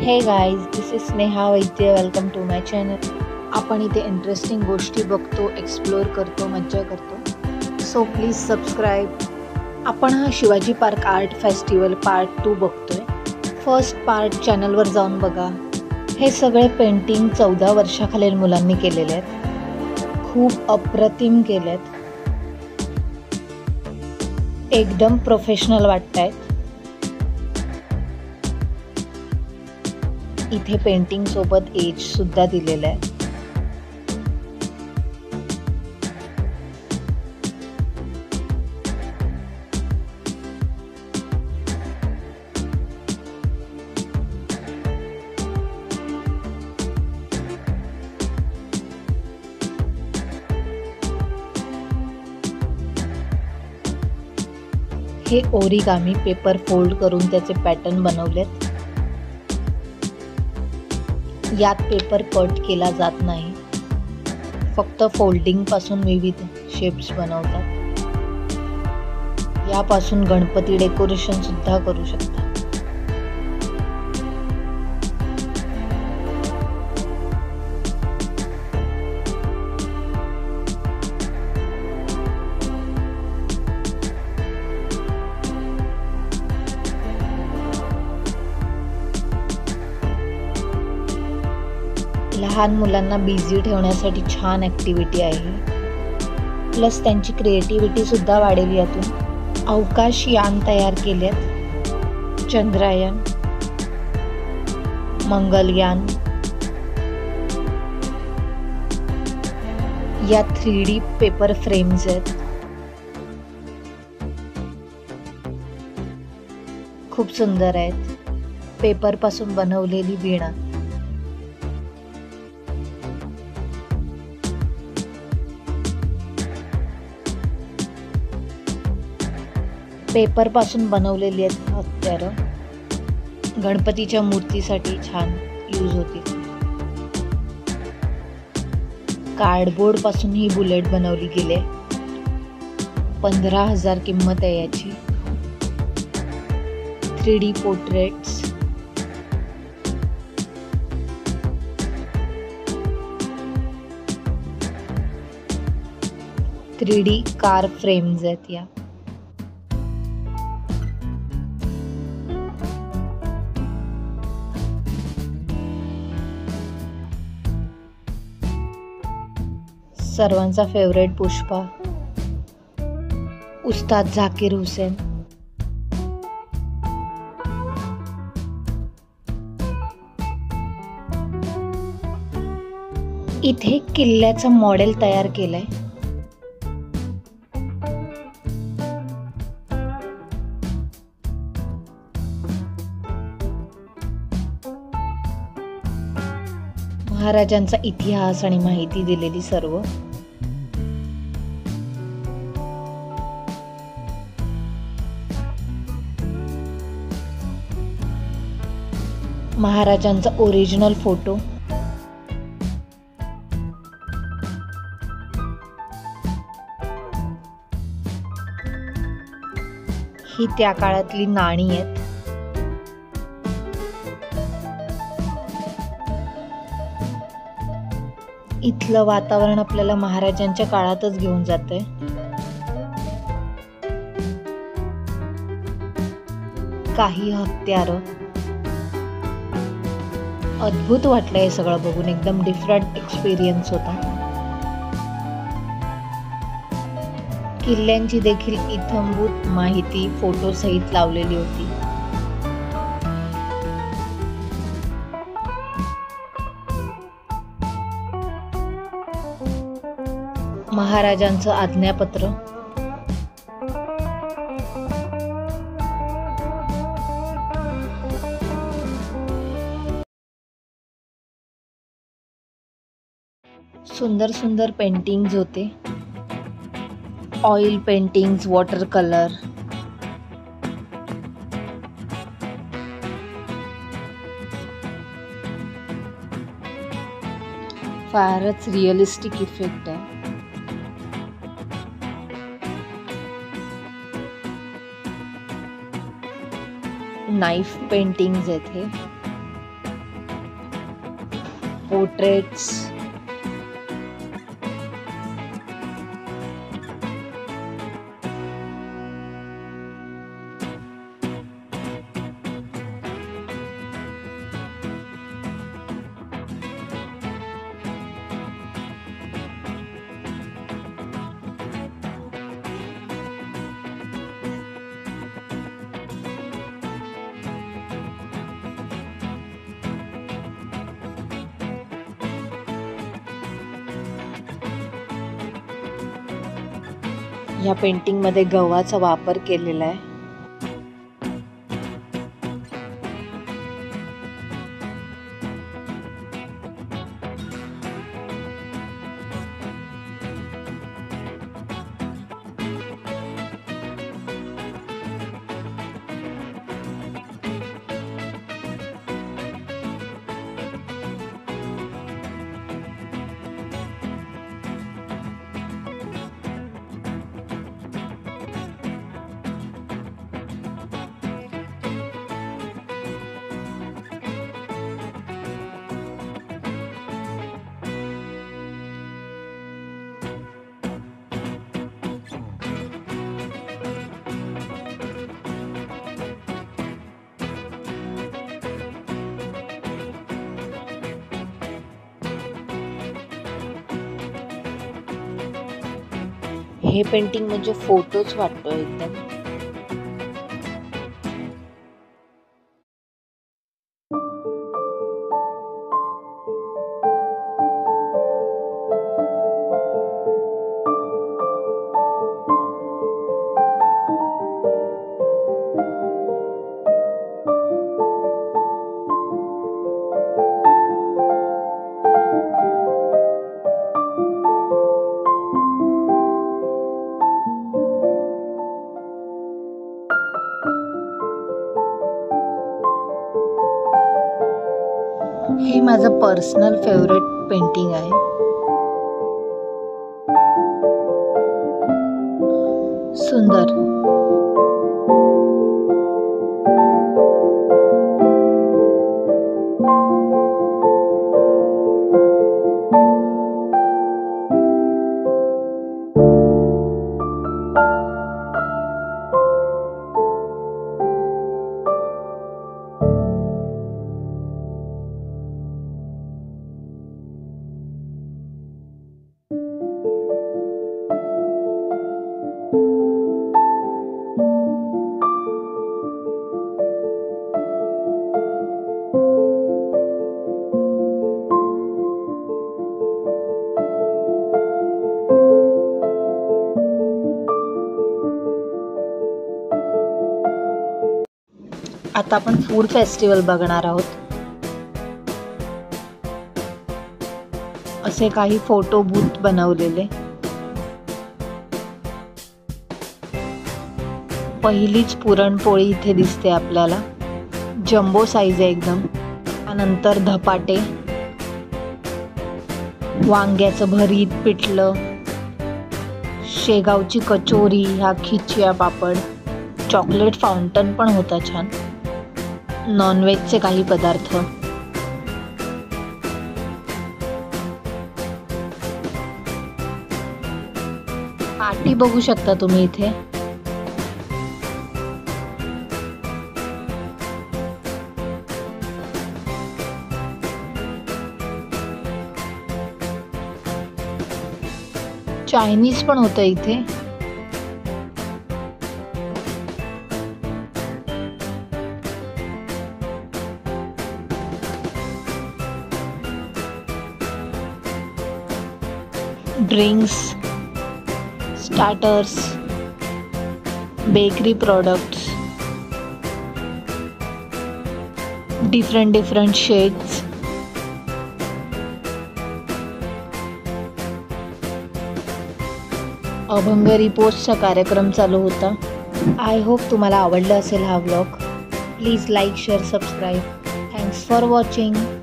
हे guys, this is Sneha Vaidya. Welcome to my channel. आपण इथे इंटरेस्टिंग गोष्टी बघतो, एक्सप्लोअर करतो, मज्जा करतो. So please subscribe. आपण हा Shivaji park art festival part 2 बघतोय. फर्स्ट पार्ट चॅनलवर जाऊन बघा. हे सगळे पेंटिंग 14 वर्षाखालील मुलांनी केलेले आहेत. खूप अप्रतिम केलेत. एकदम प्रोफेशनल वाटतायत. इथे पेंटिंग सोबत एज सुद्धा दिलेला आहे. हे ओरिगामी पेपर फोल्ड करून त्याचे पॅटर्न बनवलेत. यात पेपर कट केला जात नाही, फक्त फोल्डिंग पासून विविध शेप्स बनवतात. यापासून गणपती डेकोरेशन सुद्धा करू शकता. लहान मुलांना बिझी ठेवण्यासाठी छान ॲक्टिव्हिटी आहे. प्लस त्यांची क्रिएटिव्हिटी सुद्धा वाढेल. यातून अवकाशयान तयार केलेत. चंद्रयान, मंगलयान. या 3D पेपर फ्रेम्स आहेत. खूप सुंदर आहेत. पेपर पासून बनवलेली वीणा. पेपर पासून बनवलेली आहेत हत्यारं. गणपतीच्या मूर्तीसाठी छान यूज होतील. कार्डबोर्ड पासून ही बुलेट बनवली गेली. 15,000 किंमत आहे याची. 3D portraits. Three car frames आहेत या. सर्वांचा फेवरेट पुष्पा, उस्ताद झाकीर हुसेन. इथे किल्ल्याचं मॉडेल तयार केलंय. महाराजांचा इतिहास आणि माहिती दिलेली सर्व. महाराजांचा ओरिजिनल फोटो. ही त्या काळातली नाणी आहेत. इथलं वातावरण आपल्याला महाराजांच्या काळातच घेऊन जातंय. काही हत्यारं. अद्भुत वाटलं हे सगळं बघून. एकदम डिफरंट एक्सपिरियन्स होता. किल्ल्यांची देखील इत्थंभूत माहिती फोटो सहित लावलेली होती. महाराजांचं आज्ञापत्र. सुंदर सुंदर पेंटिंग्स होते. Oil paintings, water colour. फारच रिअलिस्टिक इफेक्ट आहे. नाइफ पेंटिंग्स आहेत हे. पोर्ट्रेट्स, ह्या पेंटिंग मध्ये गव्हाचा वापर केलेला आहे. हे पेंटिंग म्हणजे फोटोच वाटतो एकदम. हे माझं पर्सनल फेवरेट पेंटिंग आहे. सुंदर. आता आपण फूड फेस्टिवल बघणार आहोत. असे काही फोटो बूथ बनवलेले. पहिलीच पुरणपोळी इथे दिसते आपल्याला. जम्बो साईज आहे एकदम. त्यानंतर धपाटे, वांग्याचं भरीत, पिठलं, शेगावची कचोरी, हा खिचिया पापड, चॉकलेट फाउंटन पण होता छान, नॉनव्हेजचे काही पदार्थ. पार्टी बघू शकता तुम्ही इथे. चायनीज पण होतं इथे. Drinks, starters, bakery products, different shades. अभंग रिपोर्ट्सचा कार्यक्रम चालू होता. आय होप तुम्हाला आवडला असेल हा vlog. Please like, share, subscribe. Thanks for watching.